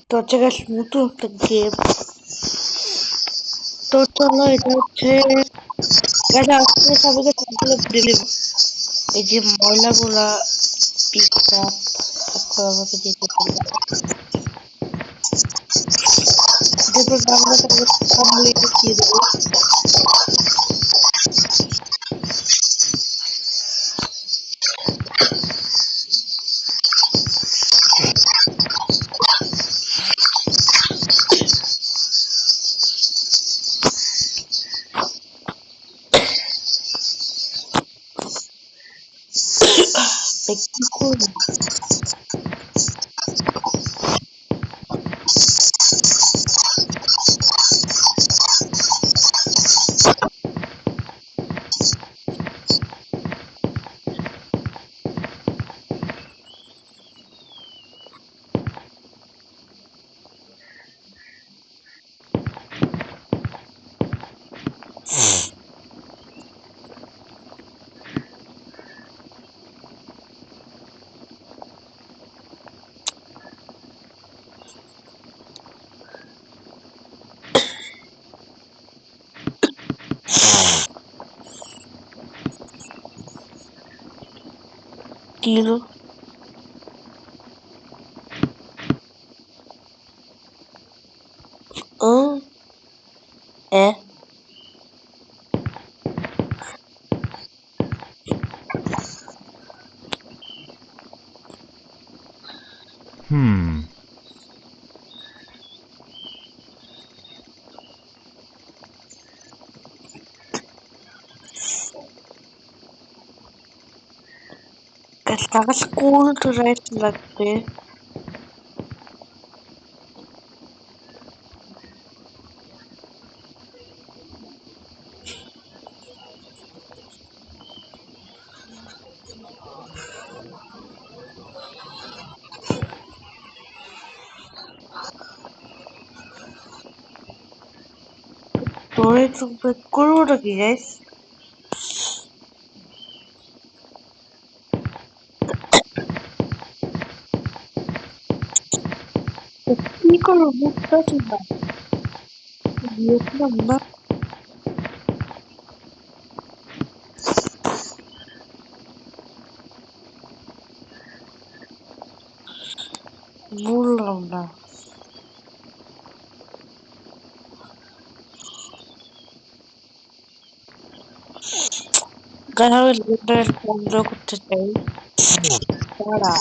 তো হচ্ছে গাইস নতুন একটা গেম। তো চলো এটা হচ্ছে গাইস আজকে সবাইকে সবগুলো ঘুরে দেব। এই যে ময়লাগুলা পিক আপ এখন আমাকে দিতে পারবে। তারপর বাংলাটা কমপ্লিট দিয়ে দেবো। কি করবো? কি হলো? ও এ গাইস টাকা স্কুল তো রাইট লাগবে। তোরে তো করবোটা কি গাইস? কি করবো বুঝতেছি না। বুঝলাম না। বললাম না। গাইস আমি লেটার বন্ধ করতে চাই। দাঁড়া।